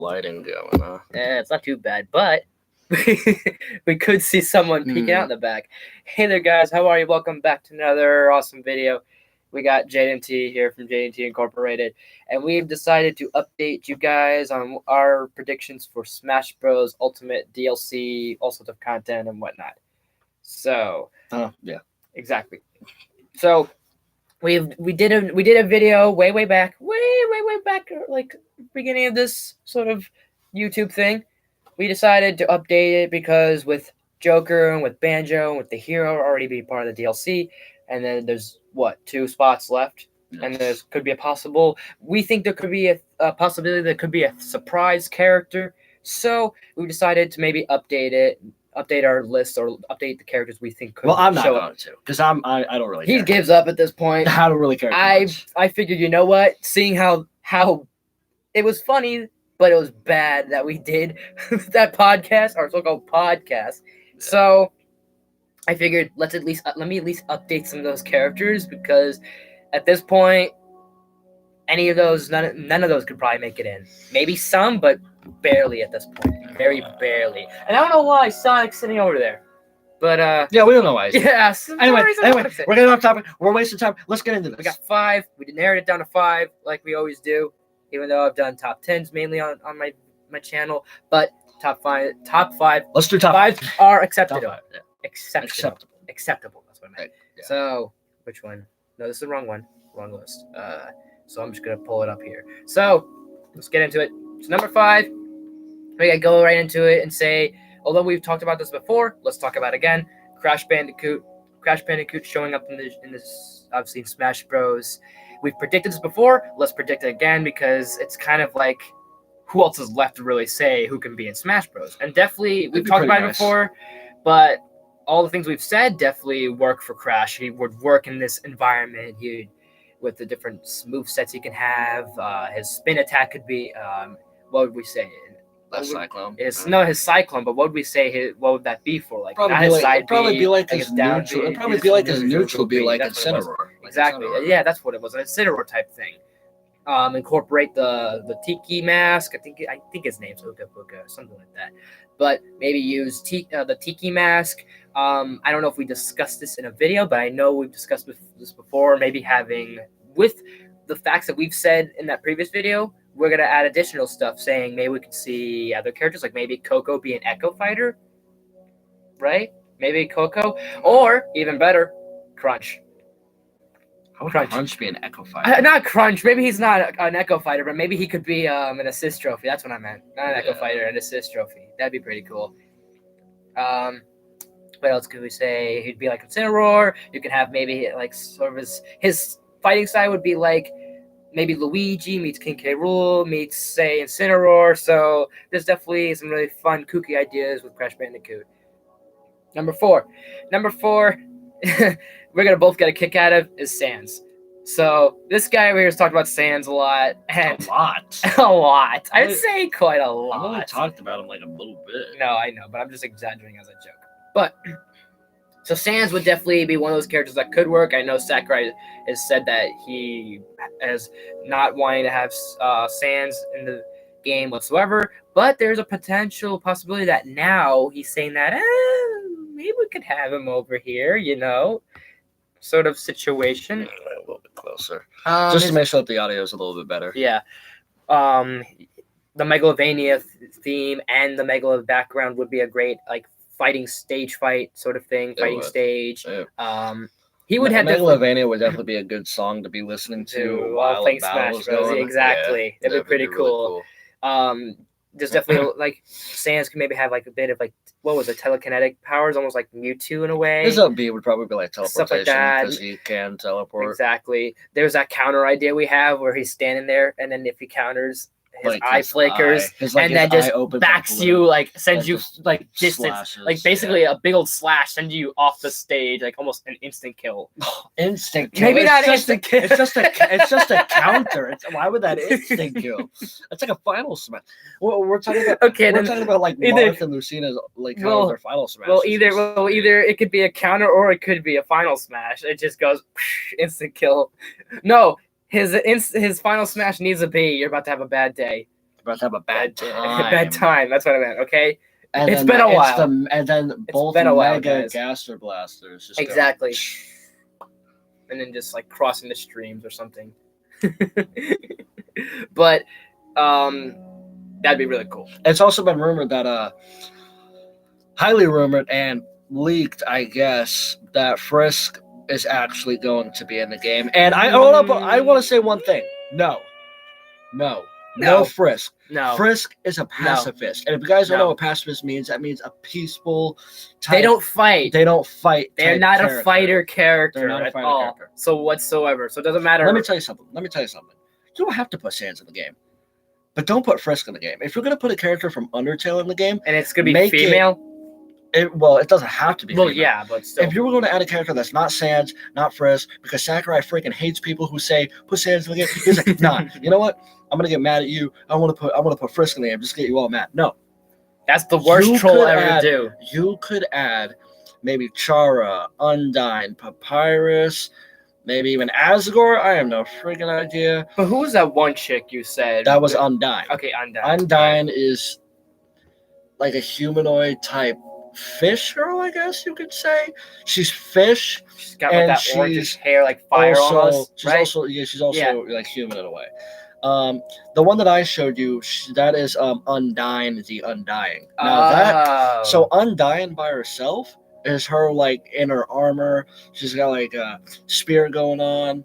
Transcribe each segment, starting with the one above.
lighting going, huh? It's not too bad, but we could see someone peeking out in the back. Hey there, guys. How are you? Welcome back to another awesome video. We got JNT here from JNT Incorporated, and we've decided to update you guys on our predictions for Smash Bros. Ultimate DLC, all sorts of content and whatnot. So, yeah, exactly. So, we did a video way back, like beginning of this sort of YouTube thing. We decided to update it because with Joker and with Banjo and with the hero already being part of the DLC, and then there's 2 spots left, and there could be a possible. We think there could be a possibility there could be a surprise character. So we decided to maybe update our list or update the characters we think could. Well, I'm not show going to because I don't really. He care. gives up at this point. I don't really care. I figured, you know what? Seeing how it was funny, but it was bad that we did that podcast, our so-called podcast. So I figured let me at least update some of those characters, because at this point, any of those, none of those could probably make it in. Maybe some, but barely at this point. Very barely. And I don't know why Sonic's sitting over there. But yeah, we don't know why. Yeah. Anyway, we're getting off topic. We're wasting time. Let's get into this. We got 5. We narrowed it down to 5, like we always do. Even though I've done top 10s mainly on my channel, but top 5. Let's do top 5 are acceptable. Top 5, yeah. Acceptable. That's what I meant. Yeah. So, which one? No, this is the wrong one. Wrong list. So I'm just gonna pull it up here. So let's get into it. So number 5, we gotta go right into it and say, although we've talked about this before, let's talk about it again. Crash Bandicoot showing up in this obviously in Smash Bros. We've predicted this before. Let's predict it again, because it's kind of like, who else is left to really say who can be in Smash Bros? And definitely, we've talked about it before, but all the things we've said definitely work for Crash. He would work in this environment. With the different movesets he can have. His spin attack could be, what would we say? Cyclone. No, his Cyclone, but what would we say? What would that be for? Like, probably not his like, side probably be like his neutral. It'd probably be like his neutral, be like Incineroar. Exactly. Yeah, that's what it was. An Incineroar type thing. Incorporate the Tiki mask. I think his name's Uga Booga, something like that. But maybe use the Tiki mask. I don't know if we discussed this in a video, but I know we've discussed this before. Maybe having, with the facts that we've said in that previous video, we're gonna add additional stuff, saying maybe we could see other characters, like maybe Coco be an Echo Fighter, right? Maybe Coco, or even better, Crunch. How would Crunch be an Echo Fighter? Not Crunch. Maybe he's not an Echo Fighter, but maybe he could be an assist trophy. That's what I meant. Not an Echo Fighter, an assist trophy. That'd be pretty cool. What else could we say? He'd be like Incineroar. You can have maybe like sort of his fighting style would be like maybe Luigi meets King K. Rool meets, say, Incineroar. So there's definitely some really fun, kooky ideas with Crash Bandicoot. Number 4, we're gonna both get a kick out of is Sans. So this guy over here has talked about Sans a lot. And a lot. I'd say quite a lot. I've only talked about him like a little bit. No, I know, but I'm just exaggerating as a joke. But so Sans would definitely be one of those characters that could work. I know Sakurai has said that he is not wanting to have Sans in the game whatsoever, but there's a potential possibility that now he's saying that maybe we could have him over here, sort of situation. A little bit closer, just to make sure that the audio is a little bit better. Yeah. The Megalovania theme and the Megalo background would be a great fighting stage fight sort of thing. Stage. Yeah. He would have Megalovania would definitely be a good song to be listening to while playing Smash Bros. Exactly. Yeah, that'd be pretty cool. Really cool. There's definitely Sans can maybe have a bit of telekinetic powers, almost like Mewtwo in a way. His OB would probably be like teleportation, stuff like that, because he can teleport. Exactly. There's that counter idea we have where he's standing there, and then if he counters, his eye flickers, and then just backs you, sends you distance, basically a big old slash, sends you off the stage, almost an instant kill. Instant kill. Maybe not instant kill. It's just a counter. Why would that instant kill? It's like a final smash. We're talking about Marth and Lucina's how their final smash. Either it could be a counter or it could be a final smash. It just goes instant kill. No. His final smash needs to be, you're about to have a bad day. about to have a bad time. Bad time. That's what I meant. Okay. And it's been a while. And then both Mega Gaster Blasters just exactly. And then just like crossing the streams or something. But that'd be really cool. It's also been rumored that highly rumored and leaked, I guess, that Frisk is actually going to be in the game. And I want to say one thing. No Frisk. No. Frisk is a pacifist. No. And if you guys don't know what pacifist means, that means a peaceful type. They don't fight. They're not character. A fighter character They're not at a fighter all. Character. So whatsoever. So it doesn't matter. Let me tell you something. You don't have to put Sans in the game. But don't put Frisk in the game. If you're going to put a character from Undertale in the game. And it's going to be female? It doesn't have to be. Well, female. Yeah, but still. If you were going to add a character that's not Sans, not Frisk, because Sakurai freaking hates people who say put Sans in the game, he's like, nah. You know what? I'm gonna get mad at you. I want to put Frisk in the game just to get you all mad. No, that's the worst troll ever to do. You could add maybe Chara, Undyne, Papyrus, maybe even Asgore. I have no freaking idea. But who was that one chick you said? That was Undyne. Okay, Undyne. Undyne is like a humanoid type fish girl, I guess you could say. She's fish. She's got like that orangish hair, like fire almost. She's also like human in a way. The one that I showed you, that is Undyne the Undying. Now so Undyne by herself is her like in her armor. She's got like a spear going on,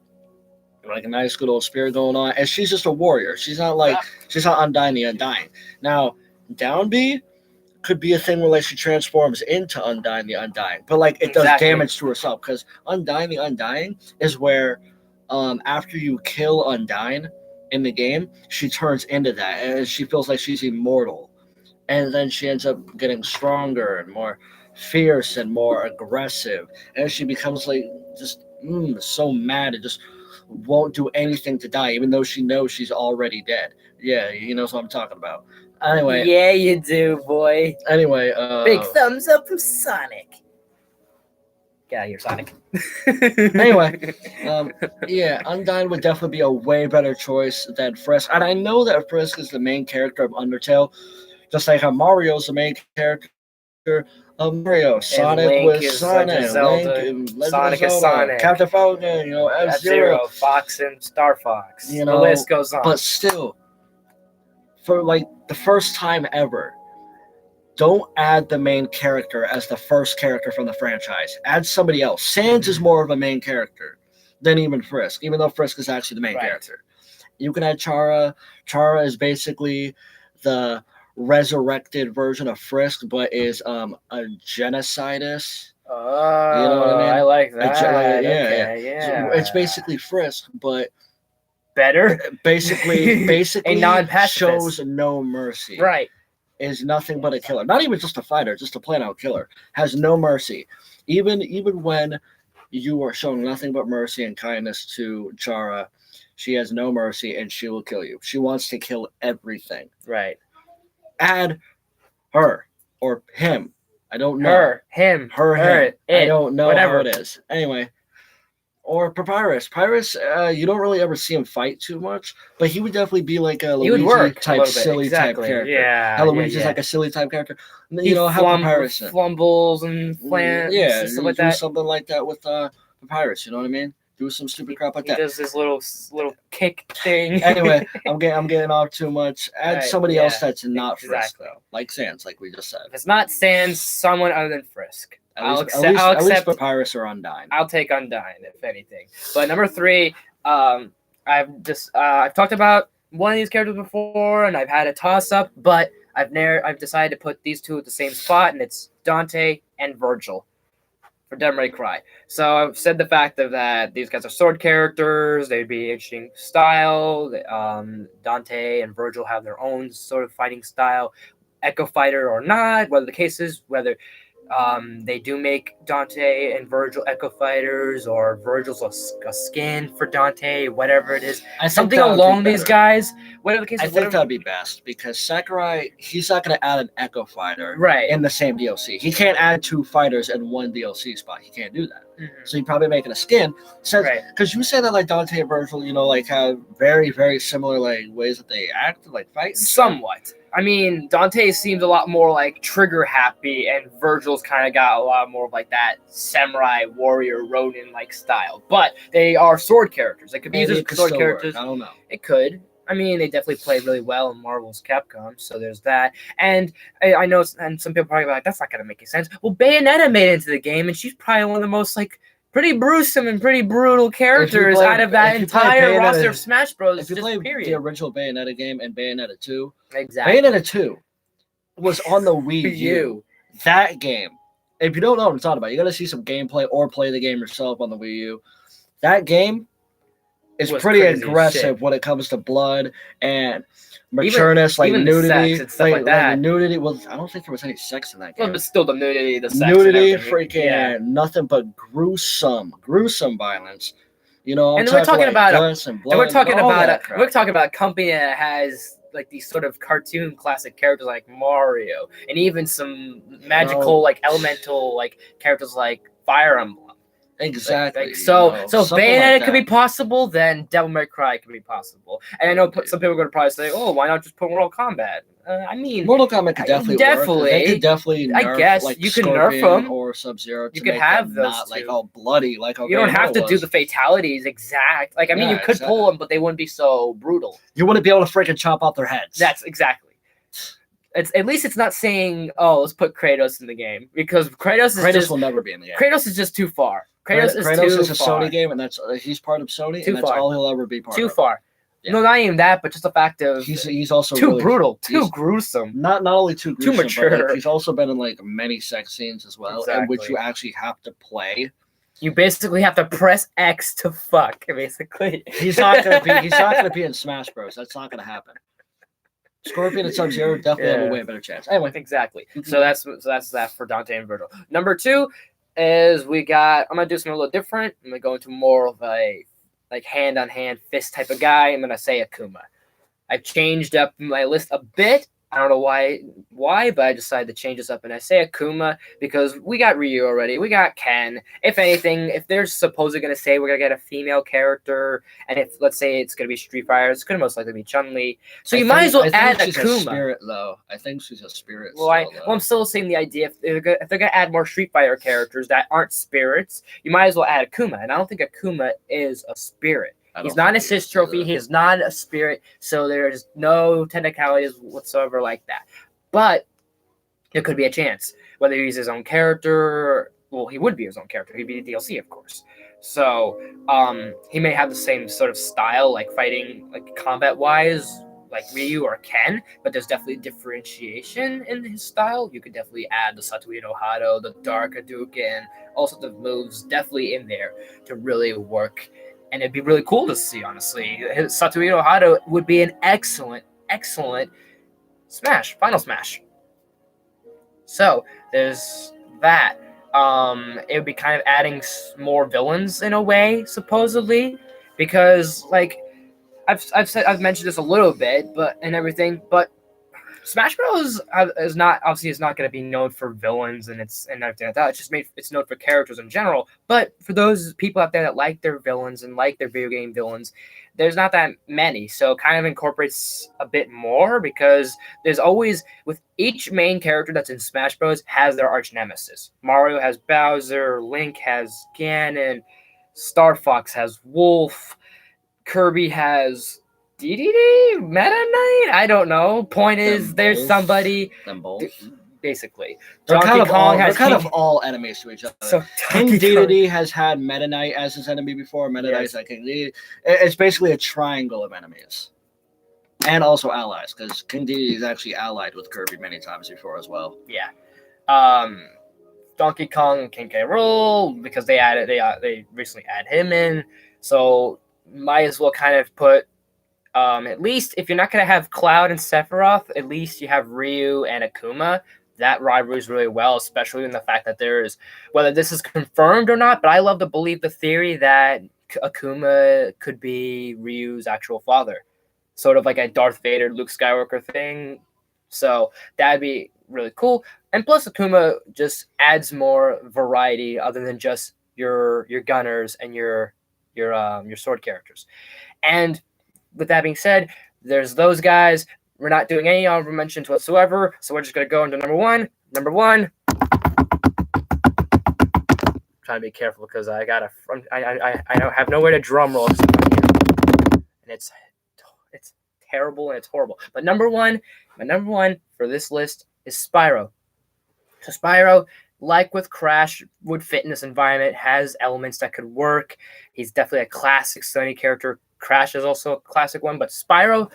like a nice good old spear going on, and she's just a warrior. She's not Undyne the Undying. Now Down B could be a thing where like she transforms into Undyne the Undying, but like it does damage to herself, because Undyne the Undying is where after you kill Undyne in the game, she turns into that and she feels like she's immortal, and then she ends up getting stronger and more fierce and more aggressive, and she becomes like just so mad and just won't do anything to die, even though she knows she's already dead. Yeah, you know what I'm talking about. Anyway. Yeah, you do, boy. Anyway, big thumbs up from Sonic. Get out of here, Sonic. Anyway, yeah, Undyne would definitely be a way better choice than Frisk. And I know that Frisk is the main character of Undertale, just like how Mario's the main character of Mario. Sonic was Sonic. Sonic is Sonic. Captain Falcon, F-Zero. Fox and Star Fox. The list goes on. But still, for like the first time ever, don't add the main character as the first character from the franchise. Add somebody else. Sans is more of a main character than even Frisk, even though Frisk is actually the main character. You can add Chara. Chara is basically the resurrected version of Frisk, but is a genocidist. Oh, you know what I mean? I like that. Yeah. So it's basically Frisk, but better. Basically, a non-pacifist. Shows no mercy. Right. Is nothing but a killer. Not even just a fighter, just a plain-out killer. Has no mercy. Even when you are showing nothing but mercy and kindness to Chara, she has no mercy and she will kill you. She wants to kill everything. Right. Add her or him. I don't know. Her, him. I don't know whatever it is. Anyway. Or Papyrus. Papyrus, you don't really ever see him fight too much, but he would definitely be like a Luigi type, silly type character. Yeah. Luigi's like a silly type character. How Papyrus flumbles and flans. Yeah, stuff like that. Something like that with Papyrus. You know what I mean? Do some stupid crap like that. He does this little kick thing. Anyway, I'm getting off too much. Add somebody else that's not Frisk, though, like Sans, like we just said. If it's not Sans, someone other than Frisk. I'll accept Papyrus or Undyne. I'll take Undyne, if anything. But number 3, I've talked about one of these characters before, and I've had a toss-up, but I've decided to put these two at the same spot, and it's Dante and Virgil for Devil May Cry. So I've said the fact that these guys are sword characters. They'd be interesting style. Dante and Virgil have their own sort of fighting style, Echo Fighter or not, whether the case is, whether They do make Dante and Virgil Echo Fighters, or Virgil's a skin for Dante, whatever it is. Something along these guys. Whatever the case I is, think that'd be best because Sakurai, he's not going to add an Echo Fighter right in the same DLC. He can't add 2 fighters in one DLC spot. He can't do that. Mm-hmm. So he'd probably make it a skin. Because you say that like Dante and Virgil, like have very, very similar like ways that they act, like fight. Somewhat. I mean, Dante seems a lot more like trigger happy, and Virgil's kind of got a lot more of like that samurai warrior Ronin like style. But they are sword characters. They could be used as sword characters. I don't know. It could. I mean, they definitely played really well in Marvel's Capcom, so there's that. And I know, and some people are probably like, that's not going to make any sense. Well, Bayonetta made it into the game, and she's probably one of the most like pretty gruesome and pretty brutal characters out of that entire roster of Smash Bros. If you play the original Bayonetta game and Bayonetta 2, exactly. Bayonetta 2 was on the Wii U. That game, if you don't know what I'm talking about, you got to see some gameplay or play the game yourself on the Wii U. That game is pretty aggressive when it comes to blood and matureness, like nudity, and stuff like that. Like nudity. Well, I don't think there was any sex in that game. Well, but still, the nudity, the sex, freaking nothing but gruesome violence. And we're talking about and we're talking about a company that has like these sort of cartoon classic characters like Mario, and even some magical like elemental like characters like Fire Emblem. Exactly. So if Bayonetta could be possible, then Devil May Cry could be possible. And I know some people are going to probably say, "Oh, why not just put Mortal Kombat?" I mean, Mortal Kombat could definitely work. They could definitely nerf, I guess like you can Scorpion nerf them or Sub-Zero. You could have those not like all bloody, like you don't have to do the fatalities exact. Like I mean, you could pull them, but they wouldn't be so brutal. You wouldn't be able to freaking chop out their heads. That's exactly. It's at least it's not saying, "Oh, let's put Kratos in the game," because Kratos will never be in the game. Kratos is just too far. Kratos is a Sony game, and that's he's part of Sony, and that's all he'll ever be part of. Too far. Yeah. No, not even that, but just the fact of he's also too really, brutal, too gruesome. Not only too gruesome, too mature. But, he's also been in like many sex scenes as well, in which you actually have to play. You basically have to press X to fuck. Basically, he's not gonna be in Smash Bros. That's not gonna happen. Scorpion and Sub-Zero definitely have a way better chance. Anyway, exactly. So that's that for Dante and Virgil. Number 2 is I'm gonna do something a little different. I'm gonna go into more of a like hand-on-hand fist type of guy. I'm gonna say Akuma. I've changed up my list a bit. I don't know why, but I decided to change this up, and I say Akuma because we got Ryu already. We got Ken. If anything, if they're supposedly going to say we're going to get a female character, and if, let's say, it's going to be Street Fighter, it's going to most likely be Chun-Li. So might as well add she's Akuma. A spirit, though. I think she's a spirit. Well, I'm still saying the idea, if they're going to add more Street Fighter characters that aren't spirits, you might as well add Akuma, and I don't think Akuma is a spirit. He's not an assist trophy. He is not a spirit. So there's no technicalities whatsoever like that. But there could be a chance. Whether he's his own character, well, he would be his own character. He'd be the DLC, of course. So he may have the same sort of style, like fighting, like combat-wise, like Ryu or Ken. But there's definitely differentiation in his style. You could definitely add the Satoru Hado, the Dark Hadouken, all sorts of moves definitely in there to really work. And it'd be really cool to see, honestly. Satoru Hado would be an excellent Final Smash. So, there's that. It would be kind of adding more villains in a way, supposedly. Because, like, I've mentioned this a little bit, but Smash Bros. is not going to be known for villains and everything like that. It's known for characters in general. But for those people out there that like their villains and like their video game villains, there's not that many. So it kind of incorporates a bit more because there's always, with each main character that's in Smash Bros. Has their arch nemesis. Mario has Bowser, Link has Ganon, Star Fox has Wolf, Kirby has DDD? Meta Knight? I don't know. Point is, there's somebody. Them both. Basically. They're kind of all enemies to each other. So King Dedede has had Meta Knight as his enemy before. Meta Knight's like King Dedede. It's basically a triangle of enemies. And also allies, because King Dedede is actually allied with Kirby many times before as well. Yeah. Donkey Kong and King K. Rool, because they recently added him in. So might as well kind of put at least if you're not going to have Cloud and Sephiroth, at least you have Ryu and Akuma. that rivalries really well, especially in the fact that there's, whether this is confirmed or not, but I love to believe the theory that Akuma could be Ryu's actual father, sort of like a Darth Vader, Luke Skywalker thing. So that'd be really cool. And plus, Akuma just adds more variety other than just your gunners and your sword characters. And with that being said, there's those guys. We're not doing any honorable mentions whatsoever, so we're just gonna go into number one. Number one. I'm trying to be careful because I don't have nowhere to drum roll, and it's terrible and it's horrible. But my number one for this list is Spyro. So Spyro, like with Crash, would fit in this environment, has elements that could work. He's definitely a classic Sony character. Crash is also a classic one, but Spyro,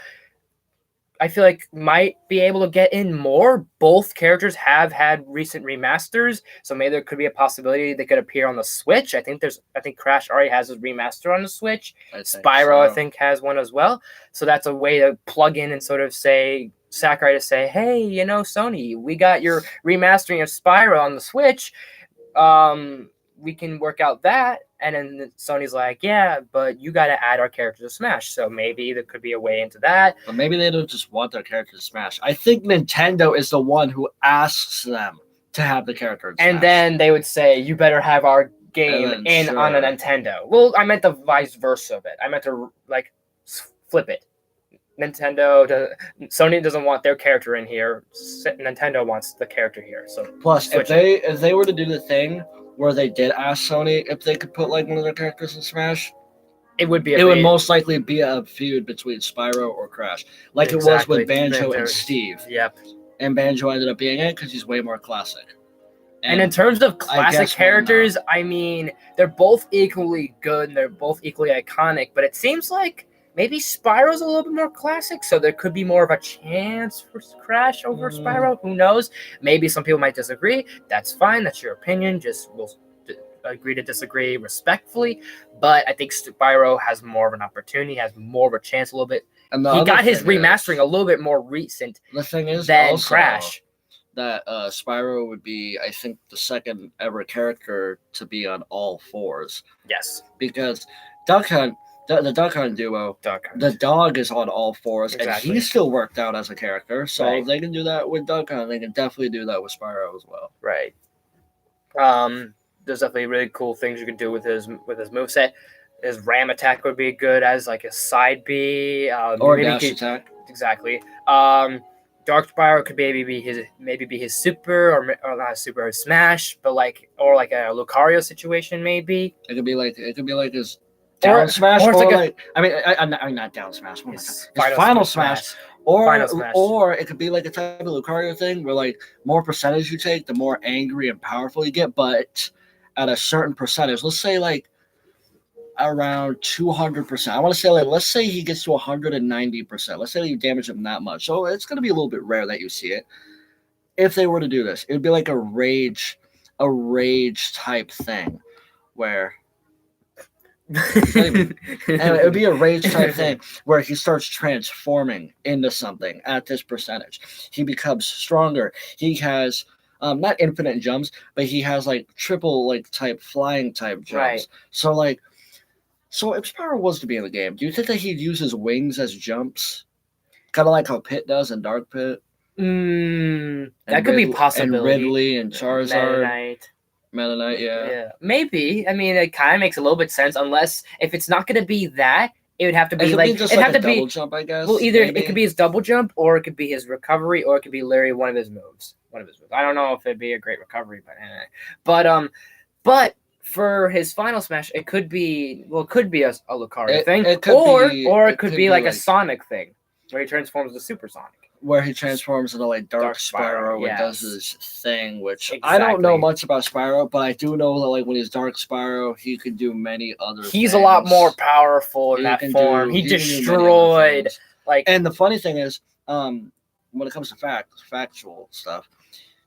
I feel like, might be able to get in more. Both characters have had recent remasters, so maybe there could be a possibility they could appear on the Switch. I think Crash already has a remaster on the Switch. Spyro, I think, has one as well. So that's a way to plug in and sort of say, Sakurai to say, hey, Sony, we got your remastering of Spyro on the Switch. We can work out that. And then Sony's like, yeah, but you got to add our character to Smash. So maybe there could be a way into that. But maybe they don't just want their character to Smash. I think Nintendo is the one who asks them to have the character in Smash. And then they would say, you better have our game on a Nintendo. Well, I meant the vice versa of it. I meant to, flip it. Sony doesn't want their character in here. Nintendo wants the character here. So plus, if they were to do the thing where they did ask Sony if they could put one of their characters in Smash, it would most likely be a feud between Spyro or Crash, it was with Banjo and Steve. Yep. And Banjo ended up being it because he's way more classic. And in terms of classic characters, I mean, they're both equally good and they're both equally iconic, but it seems like maybe Spyro's a little bit more classic, so there could be more of a chance for Crash over Spyro. Who knows? Maybe some people might disagree. That's fine. That's your opinion. We'll agree to disagree respectfully. But I think Spyro has more of an opportunity, has more of a chance a little bit. He got his remastering a little bit more recent than Crash. That Spyro would be, I think, the second ever character to be on all fours. Yes. Because Duck Hunt, the Duck Hunt duo, the dog is on all fours, and he still worked out as a character. So if they can do that with Duck Hunt, they can definitely do that with Spyro as well. Right. There's definitely really cool things you can do with his moveset. His ram attack would be good as a side B. Or dash attack. Exactly. Dark Spyro could maybe be his super or not super, his smash, but a Lucario situation maybe. It could be like his down smash, not down smash. His final smash. Or it could be like a type of Lucario thing where more percentage you take, the more angry and powerful you get, but at a certain percentage. Let's say around 200%. I want to say let's say he gets to 190%. Let's say you damage him that much. So it's going to be a little bit rare that you see it. If they were to do this, it would be like a rage type thing where and it would be a rage type thing where he starts transforming into something at this percentage. He becomes stronger. He has not infinite jumps, but he has triple type flying type jumps. Right. So if Spyro was to be in the game, do you think that he'd use his wings as jumps? Kind of like how Pit does in Dark Pit? That could be possible. And Ridley and Charizard. Meta Knight, yeah. Maybe. I mean, it kind of makes a little bit sense, unless if it's not going to be that, it would have to be double jump, I guess. Well, either it could be his double jump, or it could be his recovery, or it could be literally one of his moves. I don't know if it'd be a great recovery, but for his final smash, it could be a Lucario thing, or it could be a Sonic thing, where he transforms to Super Sonic. Where he transforms into Dark Spyro and does his thing, which I don't know much about Spyro, but I do know that when he's Dark Spyro, he can do many other things. He's a lot more powerful in that form. He destroyed and the funny thing is, when it comes to factual stuff,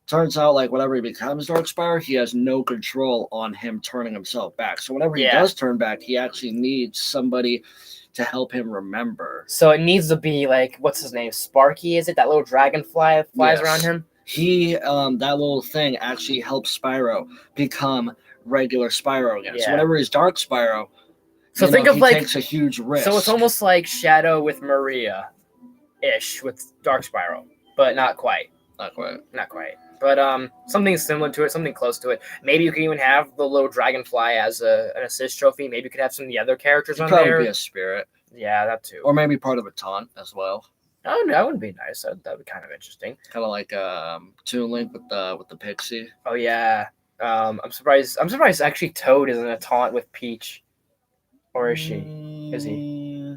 turns out whenever he becomes Dark Spyro, he has no control on him turning himself back. So whenever he does turn back, he actually needs somebody to help him remember. So it needs to be what's his name? Sparky, is it? That little dragonfly that flies around him? he that little thing actually helps Spyro become regular Spyro again. So Yeah. whenever he's Dark Spyro, So think of he like, takes a huge risk. so it's almost like Shadow with Maria, ish, with Dark Spyro, but not quite. Not quite. Not quite. But something similar to it, something close to it. Maybe you can even have the little dragonfly as an assist trophy. Maybe you could have some of the other characters on Probably there. be a spirit. Yeah, that too. Or maybe part of a taunt as well. Oh, that would be nice. That would be kind of interesting. Kind of like Toon Link with the pixie. Oh yeah. I'm surprised. Actually, Toad isn't a taunt with Peach, or is she? Is he?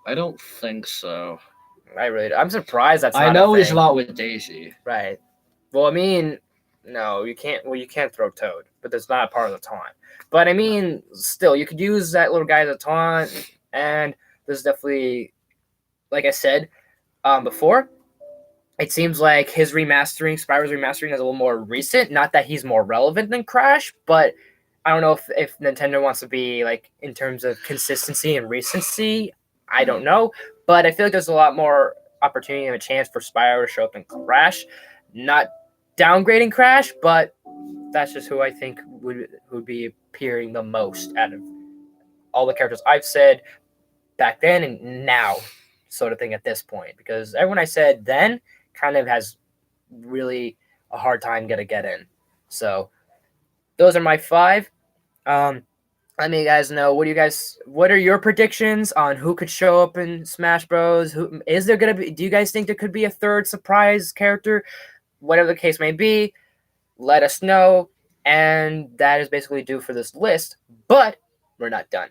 I don't think so. I'm surprised that's. I know he's not with Daisy. Right. Well, I mean, no, you can't. Well, you can't throw Toad, but that's not a part of the taunt. But I mean, still, you could use that little guy as a taunt, and there's definitely, like I said, before, it seems like his Spyro's remastering, is a little more recent. Not that he's more relevant than Crash, but I don't know if Nintendo wants to be like in terms of consistency and recency. I don't know, but I feel like there's a lot more opportunity and a chance for Spyro to show up in Crash. Not downgrading Crash, but that's just who I think would be appearing the most out of all the characters I've said back then and now, sort of thing at this point. Because everyone I said then kind of has really a hard time get in. So those are my 5. Let me guys know, what are your predictions on who could show up in Smash Bros? Who is there gonna be? Do you guys think there could be a third surprise character? Whatever the case may be, let us know. And that is basically due for this list. But we're not done.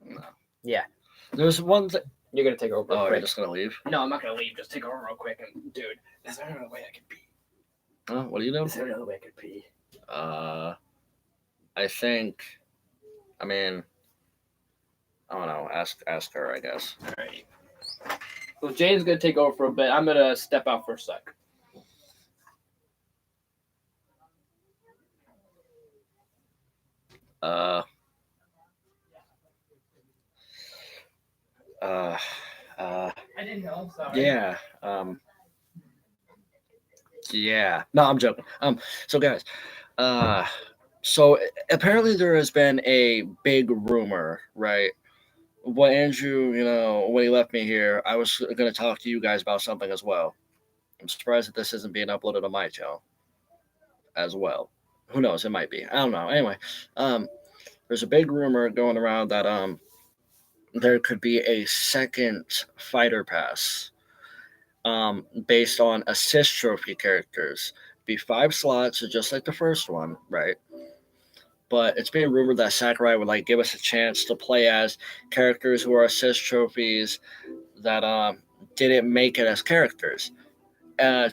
No. Yeah. There's one thing. You're gonna take over. Oh, you're just gonna leave? No, I'm not gonna leave. Just take over real quick. And dude, is there another way I could pee? What do you know? Is there another way I could pee? I think. I mean, I don't know. Ask her, I guess. All right. Well, Jane's gonna take over for a bit. I'm gonna step out for a sec. I didn't know. I'm sorry. Yeah. Yeah. No, I'm joking. So guys, so apparently there has been a big rumor, right? What Andrew, when he left me here, I was going to talk to you guys about something as well. I'm surprised that this isn't being uploaded on my channel as well. Who knows? It might be. I don't know. Anyway, there's a big rumor going around that there could be a second fighter pass based on assist trophy characters. Be 5 slots, just like the first one, right? But it's being rumored that Sakurai would give us a chance to play as characters who are assist trophies that didn't make it as characters.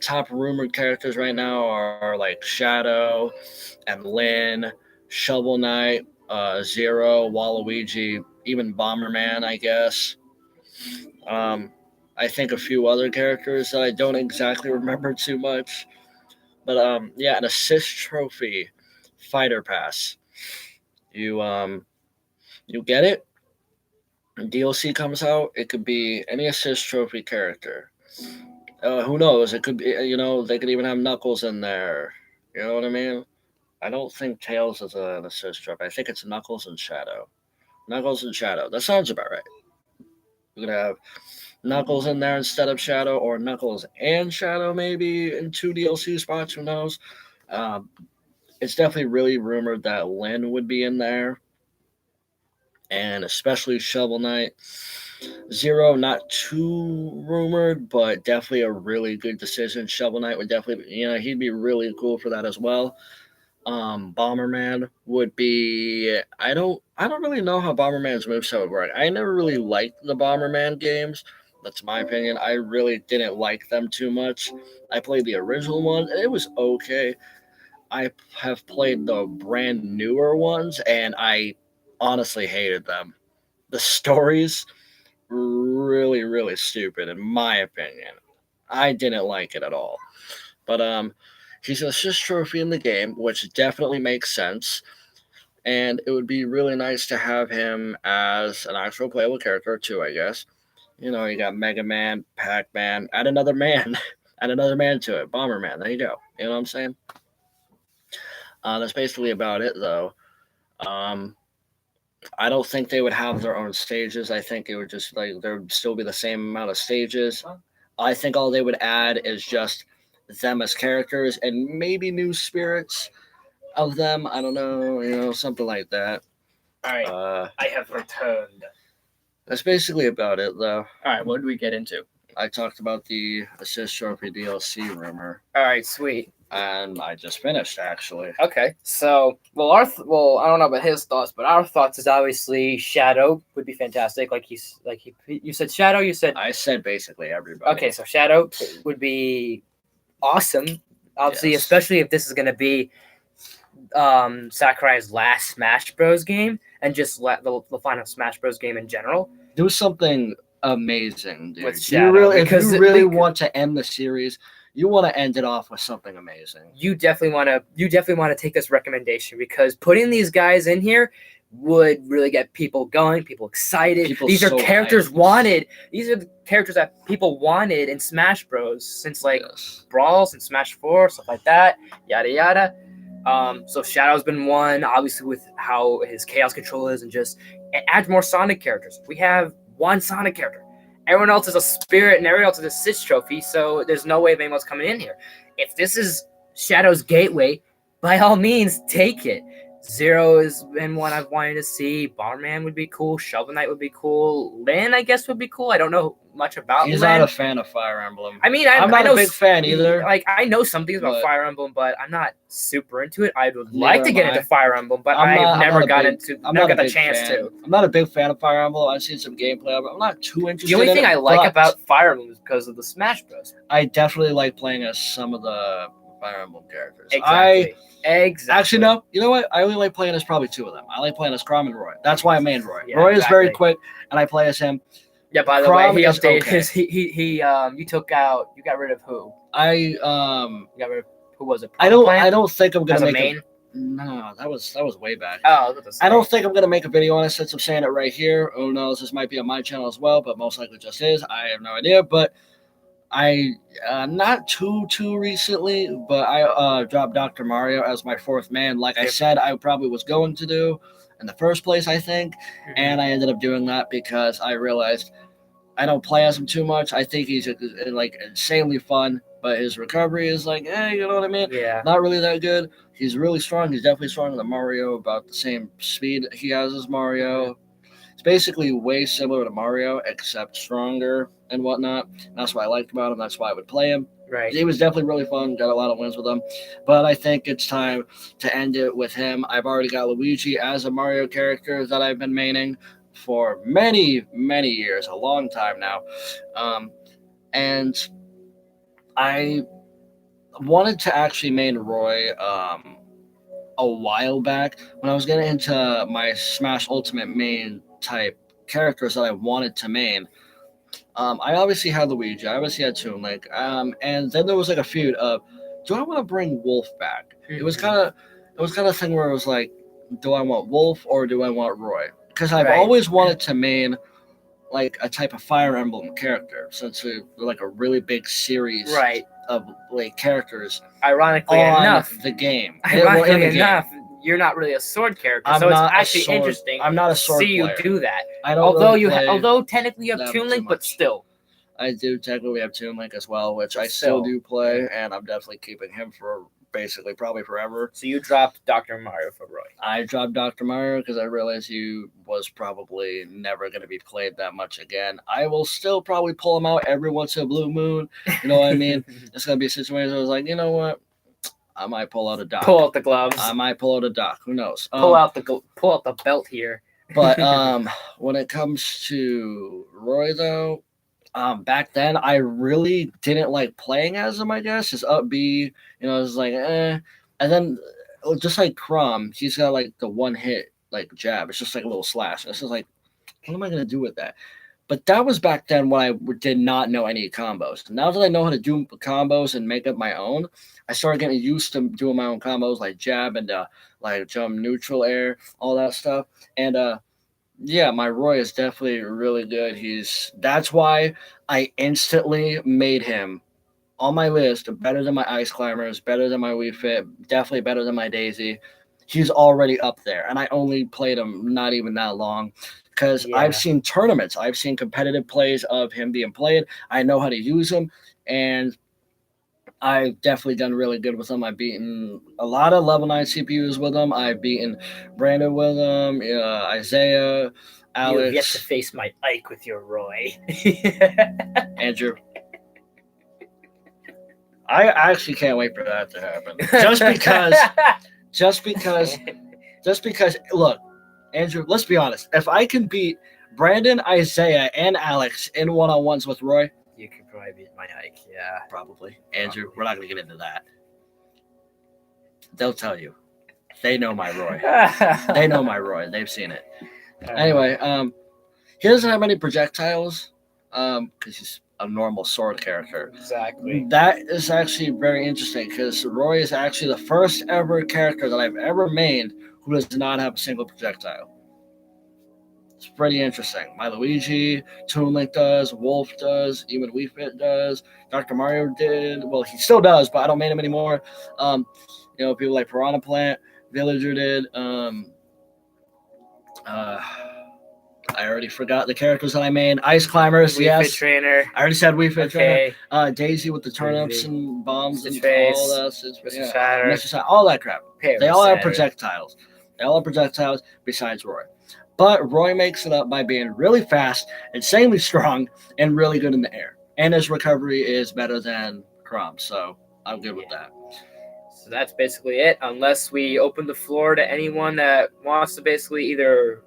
Top rumored characters right now are like Shadow and Lyn, Shovel Knight, Zero, Waluigi, even Bomberman, I guess. I think a few other characters that I don't exactly remember too much. But yeah, an assist trophy fighter pass. You get it. DLC comes out. It could be any assist trophy character. Who knows? It could be. They could even have Knuckles in there. You know what I mean? I don't think Tails is an assist trophy. I think it's Knuckles and Shadow. Knuckles and Shadow. That sounds about right. We're gonna have Knuckles in there instead of Shadow, or Knuckles and Shadow maybe in 2 DLC spots. Who knows? It's definitely really rumored that Lyn would be in there, and especially Shovel Knight. Zero, not too rumored, but definitely a really good decision. Shovel Knight would definitely, he'd be really cool for that as well. Bomberman would be. I don't really know how Bomberman's moveset would work. I never really liked the Bomberman games. That's my opinion. I really didn't like them too much. I played the original one, and it was okay. I have played the brand newer ones, and I honestly hated them. The stories, really, really stupid, in my opinion. I didn't like it at all. But he's an assist trophy in the game, which definitely makes sense. And it would be really nice to have him as an actual playable character too, I guess. You got Mega Man, Pac-Man, add another man. Add another man to it. Bomberman. There you go. You know what I'm saying? That's basically about it, though. Um, I don't think they would have their own stages. I think it would just like there would still be the same amount of stages. I think all they would add is just them as characters and maybe new spirits of them. I don't know, something like that. All right, I have returned. That's basically about it, though. All right, what did we get into? I talked about the Assist Trophy DLC rumor. All right, sweet. And I just finished, actually. Okay, so I don't know about his thoughts, but our thoughts is obviously Shadow would be fantastic. You said Shadow. You said I said basically everybody. Okay, so Shadow would be awesome. Obviously, Yes. especially if this is going to be Sakurai's last Smash Bros. Game and just the final Smash Bros. Game in general. Do something amazing, dude. With Shadow, if you really want to end the series, you want to end it off with something amazing. You definitely want to take this recommendation because putting these guys in here would really get people going, people excited. These are characters wanted. These are the characters that people wanted in Smash Bros. Since Brawls and Smash 4, stuff like that, yada yada. So Shadow's been one, obviously with how his Chaos Control is, and just add more Sonic characters. We have one Sonic character. Everyone else is a Spirit, and everyone else is a Assist Trophy, so there's no way anyone's coming in here. If this is Shadow's gateway, by all means, take it. Zero has been one I've wanted to see. Bomberman would be cool. Shovel Knight would be cool. Lyn, I guess, would be cool. I don't know much about He's Lyn. not a fan of Fire Emblem. I mean, I'm not a big fan either. Like, I know some things about Fire Emblem, but I'm not super into it. I would like to get into Fire Emblem, but I've never got the chance to. I'm not a big fan of Fire Emblem. I've seen some gameplay, but I'm not too interested. The only thing I like about Fire Emblem is because of the Smash Bros. I definitely like playing as some of the Fire Emblem characters. Exactly. Actually, no. You know what? I only like playing as probably two of them. I like playing as Chrom and Roy. That's why I main Roy. Yeah, Roy is very quick, and I play as him. Yeah. By the way, he updated his. He you got rid of who? You got rid of who was it? I don't think I'm gonna make main. No, that was way back. Oh, I don't think I'm gonna make a video on it since I'm saying it right here. Who knows? This might be on my channel as well, but most likely just is. I have no idea, but. I not too recently, but I dropped Dr. Mario as my fourth man. Like I said, I probably was going to do in the first place, I think, and I ended up doing that because I realized I don't play as him too much. I think he's like insanely fun, but his recovery is like, you know what I mean? Yeah. Not really that good. He's really strong. He's definitely stronger than Mario, about the same speed he has as Mario. It's basically way similar to Mario, except stronger and whatnot. And that's what I liked about him. That's why I would play him. Right. He was definitely really fun. Got a lot of wins with him. But I think it's time to end it with him. I've already got Luigi as a Mario character that I've been maining for many, many years, a long time now. And I wanted to actually main Roy a while back when I was getting into my Smash Ultimate main type characters that I wanted to main. I obviously had Luigi, I obviously had Toon Link, and then there was like a feud of, do I want to bring Wolf back? It was kind of a thing where it was like, do I want Wolf or do I want Roy? Because I've always wanted to main like a type of Fire Emblem character, since we're like a really big series of like characters. Ironically enough, the game. You're not really a sword character, so it's actually interesting. I'm not a sword player. You do that. I don't. Although technically you have Toon Link, but still. I do technically have Toon Link as well, which I still do play, and I'm definitely keeping him for basically probably forever. So you dropped Dr. Mario for Roy. I dropped Dr. Mario because I realized he was probably never going to be played that much again. I will still probably pull him out every once in a blue moon. You know what I mean? It's going to be a situation where I was like, you know what? I might pull out a Doc. Pull out the gloves. I might pull out a Doc. Who knows? Pull out the belt here. But when it comes to Roy, though, back then I really didn't like playing as him. I guess his up B, I was like, and then just like Chrom, he's got like the one hit like jab. It's just like a little slash. It's just like, what am I gonna do with that? But that was back then when I did not know any combos. Now that I know how to do combos and make up my own, I started getting used to doing my own combos like jab and like jump, neutral air, all that stuff. And yeah, my Roy is definitely really good. That's why I instantly made him on my list, better than my Ice Climbers, better than my Wii Fit, definitely better than my Daisy. He's already up there, and I only played him not even that long because I've seen tournaments. I've seen competitive plays of him being played. I know how to use him, and I've definitely done really good with him. I've beaten a lot of level 9 CPUs with him. I've beaten Brandon with him, Isaiah, Alex. You've yet to face my Ike with your Roy. Andrew. I actually can't wait for that to happen. Just because, look, Andrew, let's be honest. If I can beat Brandon, Isaiah, and Alex in one-on-ones with Roy, you could probably beat my Ike, yeah. Probably. Andrew, we're not going to get into that. They'll tell you. They know my Roy. They know my Roy. They've seen it. Anyway, he doesn't have many projectiles because he's a normal sword character. Exactly. That is actually very interesting because Roy is actually the first ever character that I've ever made who does not have a single projectile. It's pretty interesting. My Luigi, Toon Link does, Wolf does, even Wii Fit does, Dr. Mario did. Well, he still does, but I don't make him anymore. People like Piranha Plant, Villager did. I already forgot the characters that I made. Ice Climbers, Wii Fit Trainer. I already said Wii Fit Trainer. Daisy with the turnips and bombs and all that. Mr. Shatter. All that crap. They all have projectiles. They all have projectiles besides Roy. But Roy makes it up by being really fast, insanely strong, and really good in the air. And his recovery is better than Chrom, so I'm good with that. So that's basically it, unless we open the floor to anyone that wants to basically either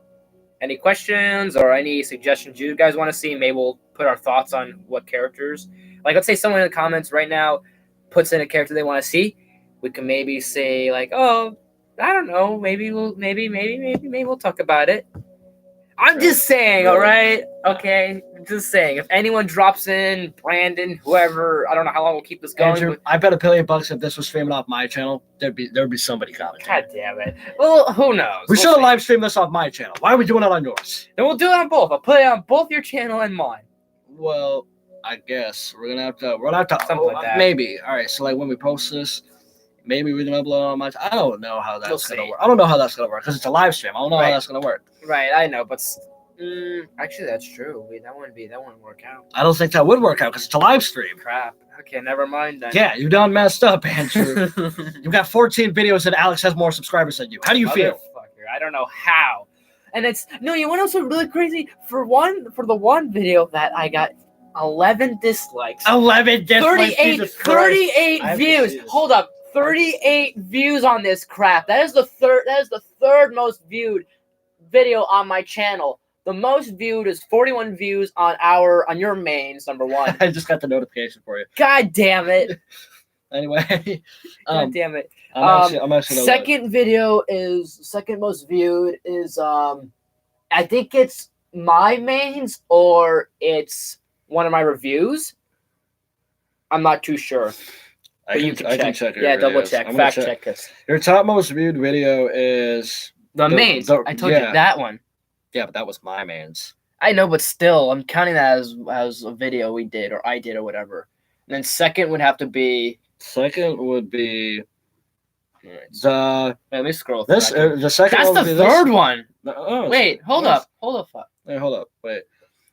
any questions or any suggestions you guys want to see. Maybe we'll put our thoughts on what characters. Like, let's say someone in the comments right now puts in a character they want to see. We can maybe say, like, oh, I don't know. Maybe we'll talk about it. I'm just saying, all right? Okay, just saying. If anyone drops in, Brandon, whoever, I don't know how long we'll keep this going. Andrew, I bet $1 billion if this was streaming off my channel, there'd be somebody commenting. God damn it. Well, who knows? We should have live streamed this off my channel. Why are we doing it on yours? Then we'll do it on both. I'll put it on both your channel and mine. Well, I guess we're gonna have to something like that. Maybe. All right. So like when we post this, maybe we can upload on my. I don't know how that's gonna work. I don't know how that's gonna work because it's a live stream. I don't know how that's gonna work. Right. I know, but actually that's true. That wouldn't work out. I don't think that would work out because it's a live stream. Crap. Okay, never mind then. Yeah, you done messed up, Andrew. You've got 14 videos and Alex has more subscribers than you. How do you feel? I don't know how. And you want to know what's really crazy? For the one video that I got 11 dislikes. 11 dislikes. 38 views. Hold up. 38 views on this crap. That is the third most viewed video on my channel. The most viewed is 41 views on your mains, number one. I just got the notification for you. God damn it. Anyway. God damn it. I'm actually second most viewed is I think it's my mains or it's one of my reviews. I'm not too sure. I can check it. Yeah, double check. Fact check this. Your top most viewed video is the mains. I told you that one. Yeah, but that was my mains. I know, but still, I'm counting that as a video we did or I did or whatever. And then second would be. Let me scroll. The second. That's the third one. Wait, hold up. Hey, hold up. Wait.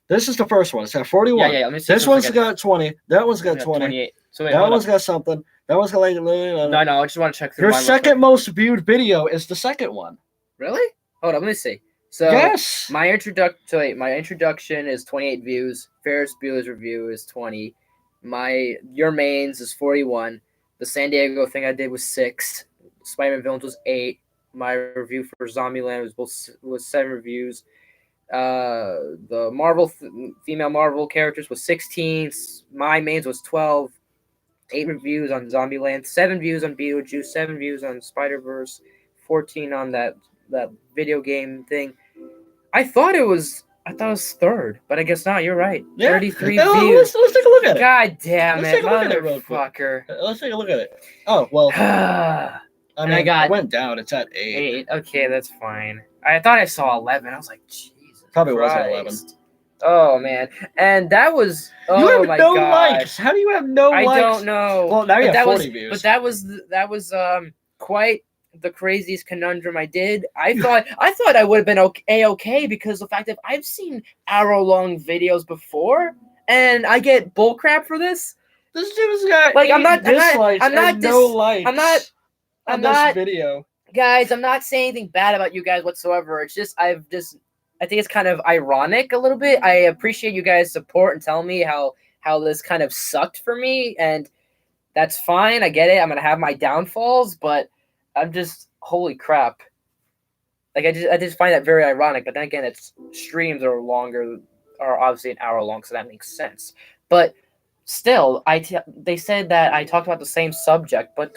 This is the first one. It's got 41. Yeah. Let me see. This one's got 20. That one's got 20. 28. So wait, that one's got something. That one's got like. No. I just want to check through. Your second most viewed video is the second one. Really? Hold on. Let me see. So yes. My introduction is 28 views. Ferris Bueller's review is 20. Your mains is 41. The San Diego thing I did was 6. Spider-Man Villains was 8. My review for Zombieland was 7 reviews. The Marvel female Marvel characters was 16. My mains was 12. 8 reviews on Zombieland. 7 views on Beetlejuice. 7 views on Spider-Verse. 14 on that video game thing. I thought it was third, but I guess not. You're right. Yeah. 33 views. Let's take a look at it. God damn it, motherfucker. Let's take a look at it. Oh, well. I went down. It's at 8. Okay, that's fine. I thought I saw 11. I was like, Jesus. Probably wasn't 11. Oh man, and that was You oh have my no god. likes. How do you have no I likes? don't know. Well, now you But have that 40 was views. but that was quite the craziest conundrum I did. I thought I would have been okay because the fact that I've seen hour-long videos before and I get bullcrap for this. This dude's got Like, I'm not dislikes I'm not and no dis- likes I'm not on I'm this not video. guys, I'm not saying anything bad about you guys whatsoever. It's just I think it's kind of ironic a little bit. I appreciate you guys' support and telling me how this kind of sucked for me, and that's fine. I get it. I'm gonna have my downfalls, but I'm just holy crap. Like I just find that very ironic. But then again, it's streams are longer, are obviously an hour long, so that makes sense. But still, they said that I talked about the same subject, but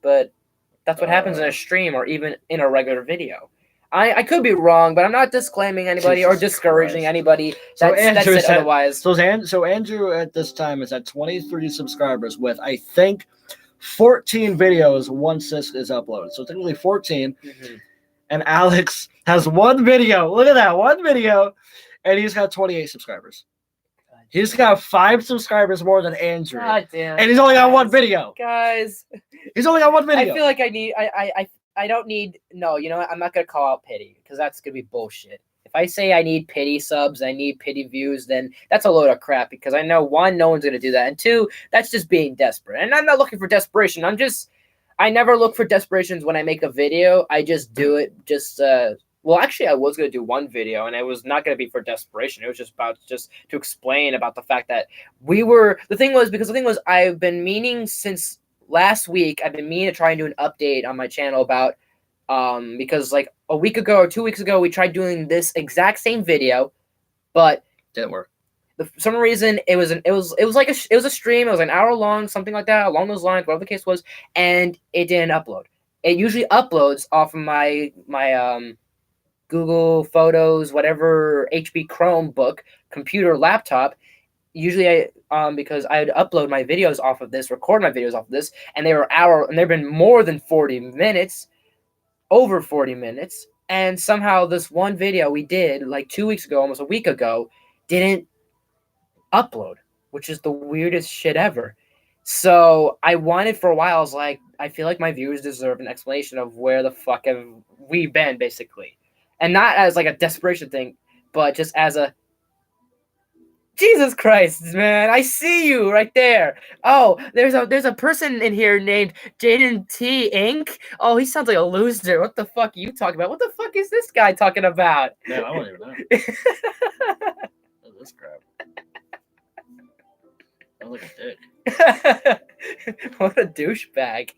but that's what happens in a stream or even in a regular video. I could be wrong, but I'm not disclaiming anybody or Jesus discouraging Christ. anybody So that said otherwise. So Andrew at this time is at 23 subscribers with, I think, 14 videos once this is uploaded. So technically 14. Mhm. And Alex has one video. Look at that, one video, and he's got 28 subscribers. He's got 5 subscribers more than Andrew, God damn. and he's only got one video. Guys, He's only got one video. I feel like I don't need, no, you know what? I'm not going to call out pity because that's going to be bullshit. If I say I need pity subs, I need pity views, then that's a load of crap because I know, one, no one's going to do that. And two, that's just being desperate. And I'm not looking for desperation. I never look for desperations when I make a video. I just do it well, actually, I was going to do one video, and it was not going to be for desperation. It was just to explain about the fact that the thing was, I've been meaning since last week, I've been meaning to try and do an update on my channel about, because like a week ago or 2 weeks ago, we tried doing this exact same video, but didn't work. For some reason, it was a stream. It was an hour long, something like that, along those lines, whatever the case was, and it didn't upload. It usually uploads off of my Google Photos, whatever HP Chromebook, computer, laptop. Usually, because I would upload my videos off of this, record my videos off of this, and they've been more than 40 minutes, over 40 minutes, and somehow this one video we did like 2 weeks ago, almost a week ago, didn't upload, which is the weirdest shit ever. So I wanted for a while, I was like, I feel like my viewers deserve an explanation of where the fuck have we been, basically. And not as like a desperation thing, but just as a Jesus Christ, man, I see you right there. Oh, there's a person in here named Jaden T Inc. Oh, he sounds like a loser. What the fuck are you talking about? What the fuck is this guy talking about? Man, I don't even know. This crap. I look a dick. What a douchebag.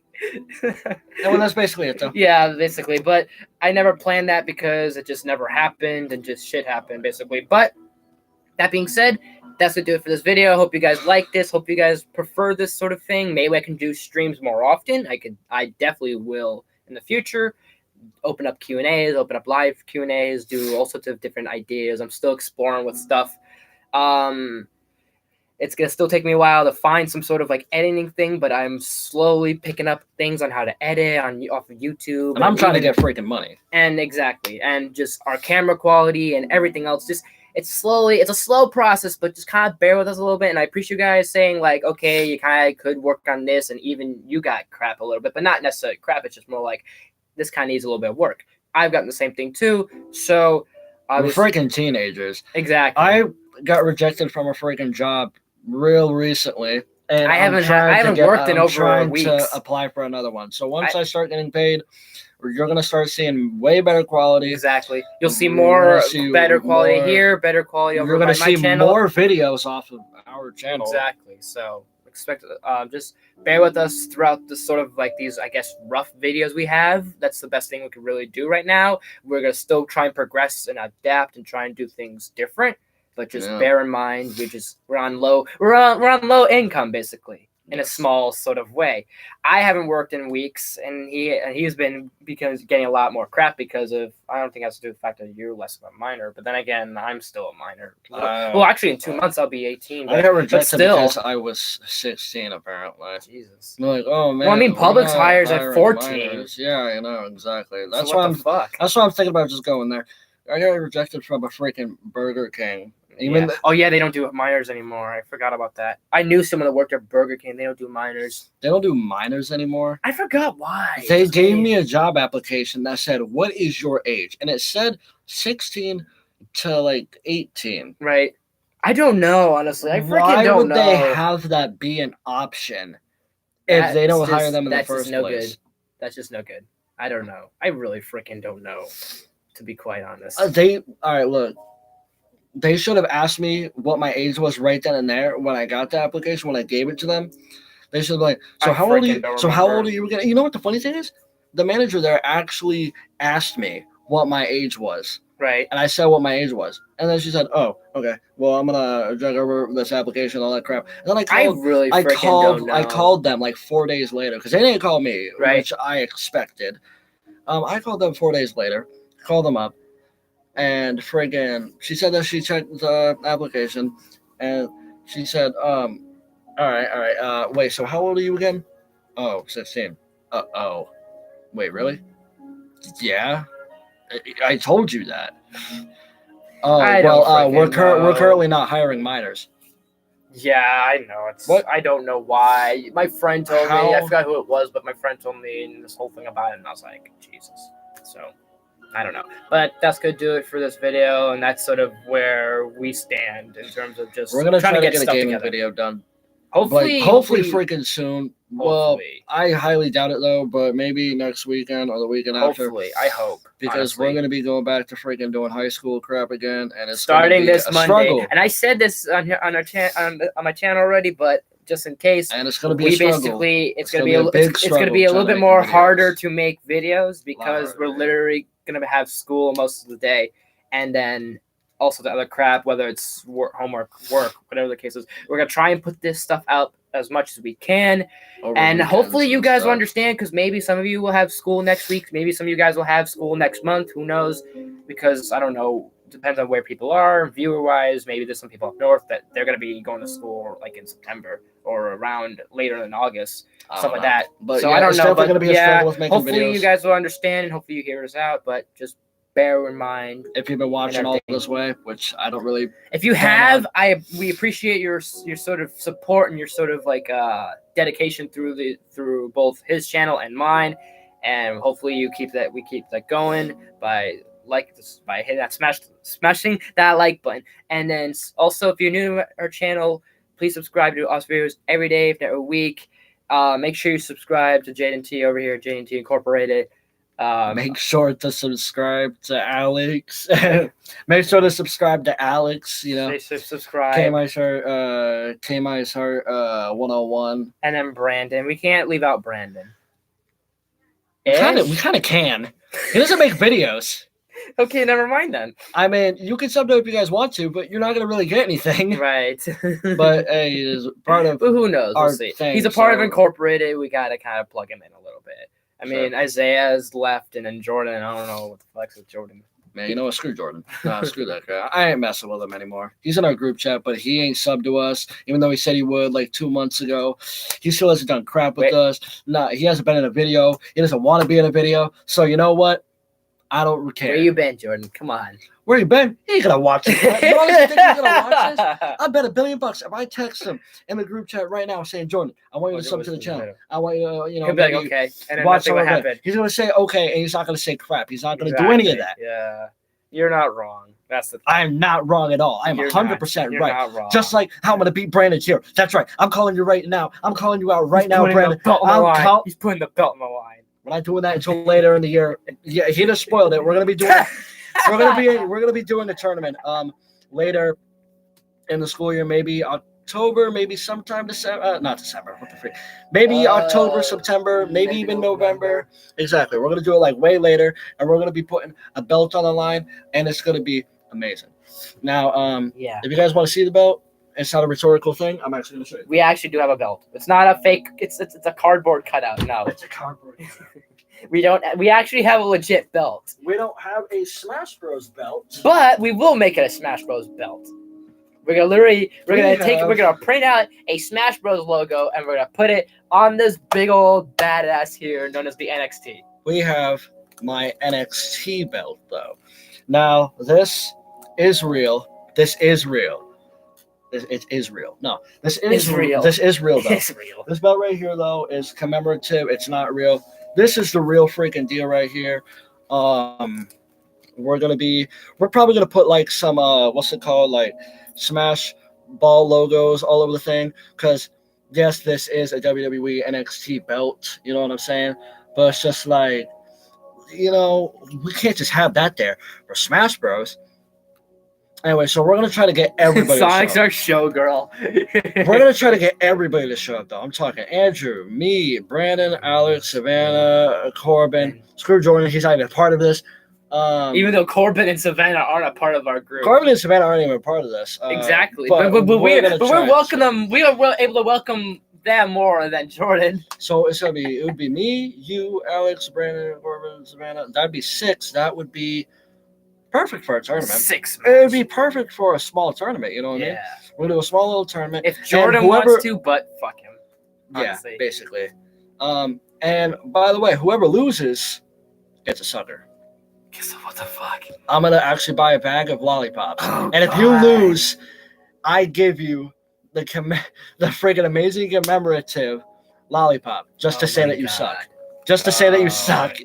Well, that's basically it, though. Yeah, basically. But I never planned that because it just never happened and just shit happened, basically. But that being said, that's going to do it for this video. I hope you guys like this. Hope you guys prefer this sort of thing. Maybe I can do streams more often. I definitely will in the future. Open up Q&As, open up live Q&As, do all sorts of different ideas. I'm still exploring with stuff. It's going to still take me a while to find some sort of like editing thing, but I'm slowly picking up things on how to edit off of YouTube. And I'm trying to get freaking money. And exactly. And just our camera quality and everything else. It's a slow process, but just kind of bear with us a little bit. And I appreciate you guys saying like, okay, you kind of could work on this. And even you got crap a little bit, but not necessarily crap. It's just more like this kind of needs a little bit of work. I've gotten the same thing too. So we're freaking teenagers. Exactly. I got rejected from a freaking job real recently, and I haven't worked in over weeks. To apply for another one. So once I start getting paid, you're gonna start seeing way better quality. Exactly. You'll see better quality here, better quality over my channel. You're gonna see more videos off of our channel. Exactly. So expect just bear with us throughout the sort of like these, I guess, rough videos we have. That's the best thing we can really do right now. We're gonna still try and progress and adapt and try and do things different. But just bear in mind, we're on low income, basically, in a small sort of way. I haven't worked in weeks, and he's been getting a lot more crap because of, I don't think it has to do with the fact that you're less of a minor, but then again, I'm still a minor. Well, actually, in 2 months I'll be 18. I got rejected because I was 16, apparently. Jesus. They're like, oh man. Well, I mean, Publix hires at 14. Minors. Yeah, I know exactly. That's why I'm thinking about just going there. I got rejected from a freaking Burger King. Even Oh yeah, they don't do minors anymore. I forgot about that. I knew someone that worked at Burger King. They don't do minors. they don't do minors anymore. I forgot why. They gave me a job application that said, "What is your age?" And it said 16 to like 18. Right. I don't know, honestly. I freaking Why don't would know. they have that be an option if they don't hire them in the first place? Good. That's just no good. I don't know. I really freaking don't know, to be quite honest. All right, look. They should have asked me what my age was right then and there when I got the application, when I gave it to them. They should be like, "So how old are you? So how old are you again?" You know what the funny thing is? The manager there actually asked me what my age was. Right. And I said what my age was. And then she said, "Oh, okay. Well, I'm gonna drag over this application, all that crap." And then I called them like 4 days later because they didn't call me, right, which I expected. I called them 4 days later, called them up, and friggin' she said that she checked the application, and she said, all right, wait, so how old are you again? Oh, 16. Oh, wait, really? Yeah, I told you that. Oh, well, we're currently not hiring minors. Yeah, I know. I don't know why. My friend told me. I forgot who it was, but my friend told me this whole thing about it, and I was like, Jesus. So, I don't know. But that's going to do it for this video, and that's sort of where we stand in terms of just we're gonna trying to get a gaming together. video done. Hopefully freaking soon. Well, I highly doubt it though, but maybe next weekend or the weekend after. Hopefully, I hope. Because honestly, we're going to be going back to freaking doing high school crap again, and it's starting this Monday. Struggle. And I said this on my channel already, but just in case, and it's going to be a struggle. It's going to be a little bit more harder to make videos because we're literally going to have school most of the day, and then also the other crap, whether it's homework, work, whatever the case is. We're going to try and put this stuff out as much as we can, and hopefully you guys will understand, because maybe some of you will have school next week, maybe some of you guys will have school next month, who knows, because I don't know, depends on where people are viewer wise. Maybe there's some people up north that they're going to be going to school like in September or around later in August, stuff like that. But so I don't know, but hopefully videos. You guys will understand, and hopefully you hear us out, but just bear in mind, if you've been watching all this way, which I don't really. If you have, we appreciate your sort of support and your sort of like dedication through both his channel and mine, and hopefully we keep that going by hitting that smashing that like button, and then also if you're new to our channel, please subscribe to us videos every day, if not a week. Make sure you subscribe to Jaden T over here, Jaden T Incorporated. Make sure to subscribe to Alex. Make sure to subscribe to Alex. You know, subscribe. KMI's Heart 101, and then Brandon. We can't leave out Brandon. We kind of can. He doesn't make videos. Okay, never mind then. I mean, you can sub to if you guys want to, but you're not gonna really get anything. Right. But hey, he is part of. But who knows? We'll see. He's a part of Incorporated. We gotta kind of plug him in a little bit. I mean, Isaiah's left, and then Jordan. I don't know what the fuck's with Jordan. Man, you know what? Screw Jordan. No, screw that guy. I ain't messing with him anymore. He's in our group chat, but he ain't subbed to us, even though he said he would like 2 months ago. He still hasn't done crap with us. Nah, he hasn't been in a video. He doesn't want to be in a video. So you know what? I don't care. Where you been, Jordan? Come on. Where you been? He ain't gonna watch it. You honestly think he's gonna watch this? I bet $1 billion if I text him in the group chat right now saying, "Jordan, I want you to sub to the channel. I want you to, He'll be like, okay, and then watch what happened. He's gonna say okay, and he's not gonna say crap. He's not gonna do any of that. Yeah, you're not wrong. That's the thing. I'm not wrong at all. I'm 100% right. Not wrong. Just like how I'm gonna beat Brandon here. That's right. I'm calling you right now. I'm calling you out right now, Brandon. He's putting the belt on the line. We're not doing that until later in the year. Yeah, he just spoiled it. We're gonna be doing. We're gonna be doing the tournament later in the school year, maybe October, maybe sometime December. Not December. What the freak? Maybe October, September, maybe even November. Exactly. We're gonna do it like way later, and we're gonna be putting a belt on the line, and it's gonna be amazing. Now, if you guys want to see the belt, it's not a rhetorical thing. I'm actually gonna show you. We actually do have a belt. It's not a fake. It's a cardboard cutout. No, it's a cardboard. We actually have a legit belt. We don't have a Smash Bros belt, but we will make it a Smash Bros belt. We're gonna print out a Smash Bros logo, and we're gonna put it on this big old badass here known as the NXT. We have my NXT belt though. Now this is real. This is real. It is real. No, this is It's real. This is real though. It's real. This belt right here though is commemorative. It's not real. This is the real freaking deal right here. We're probably gonna put like some what's it called, like Smash Ball logos all over the thing, because yes, this is a WWE NXT belt. You know what I'm saying? But it's just like, we can't just have that there for Smash Bros. Anyway, so we're gonna try to get everybody. Sonic's our showgirl. We're gonna try to get everybody to show up, though. I'm talking Andrew, me, Brandon, Alex, Savannah, Corbin, Screw Jordan. He's not even a part of this. Even though Corbin and Savannah aren't a part of our group. Corbin and Savannah aren't even a part of this. Exactly, but we're welcome them. We are able to welcome them more than Jordan. So it would be me, you, Alex, Brandon, Corbin, Savannah. That'd be 6. That would be perfect for a tournament. 6. It would be perfect for a small tournament. You know what I mean? We'll do a small little tournament. If Jordan wants to, but fuck him. Honestly. Yeah, basically. And by the way, whoever loses gets a sucker. What the fuck? I'm gonna actually buy a bag of lollipops, oh, and if you lose, I give you the freaking amazing commemorative lollipop just to say that you suck. Just to say that you suck.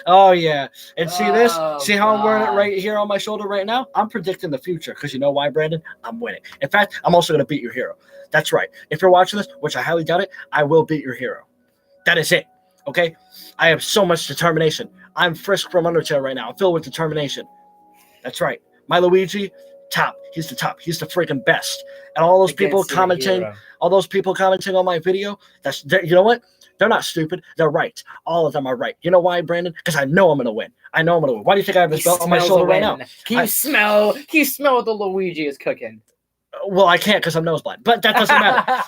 Oh yeah, and see this? See how I'm wearing it right here on my shoulder right now? I'm predicting the future, because you know why, Brandon? I'm winning. In fact, I'm also gonna beat your hero. That's right. If you're watching this, which I highly doubt it, I will beat your hero. That is it. Okay? I have so much determination. I'm Frisk from Undertale right now. I'm filled with determination. That's right. My Luigi, top. He's the top. He's the freaking best. And all those people commenting on my video, you know what? They're not stupid. They're right. All of them are right. You know why, Brandon? Because I know I'm gonna win. Why do you think I have this belt on my shoulder right now? Can you smell what the Luigi is cooking? Well, I can't because I'm nose blind, but that doesn't matter.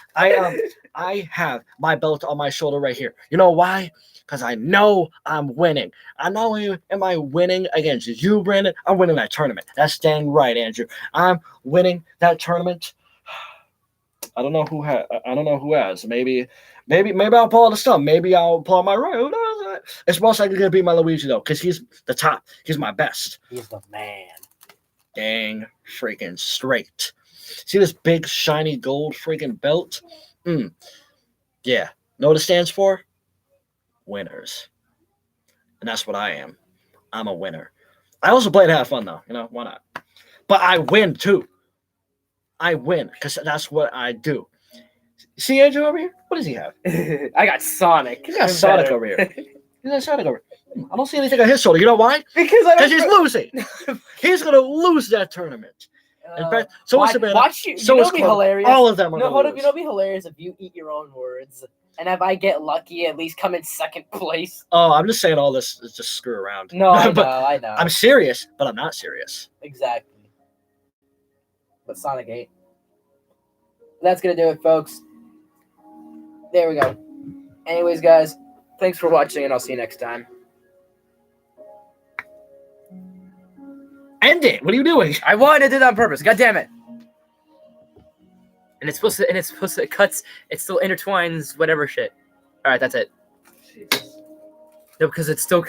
I have my belt on my shoulder right here. You know why? Because I know I'm winning. I not only am I winning against you, Brandon, I'm winning that tournament. That's dang right, Andrew. I'm winning that tournament. I don't know who has. Maybe I'll pull out the stump. Maybe I'll pull out my right. Who knows? It's most likely gonna be my Luigi though, because he's the top. He's my best. He's the man. Dang freaking straight. See this big shiny gold freaking belt? Yeah. Know what it stands for? Winners. And that's what I am. I'm a winner. I also play to have fun though. Why not? But I win too. I win because that's what I do. See Andrew over here? What does he have? I got Sonic. He's got Sonic over here. He's got Sonic over here. I don't see anything on his shoulder. You know why? Because he's losing. He's going to lose that tournament. In fact, so is Savannah. Watch you. So it'll be hilarious. All of them are going to lose. It'll be hilarious if you eat your own words. And if I get lucky, at least come in second place. Oh, I'm just saying all this is just screw around. No, I know. I'm serious, but I'm not serious. Exactly. But Sonic 8. That's going to do it, folks. There we go. Anyways, guys, thanks for watching, and I'll see you next time. End it. What are you doing? I wanted to do that on purpose. God damn it. And it's supposed to, it cuts, it still intertwines whatever shit. All right, that's it. Jesus. No, because it's still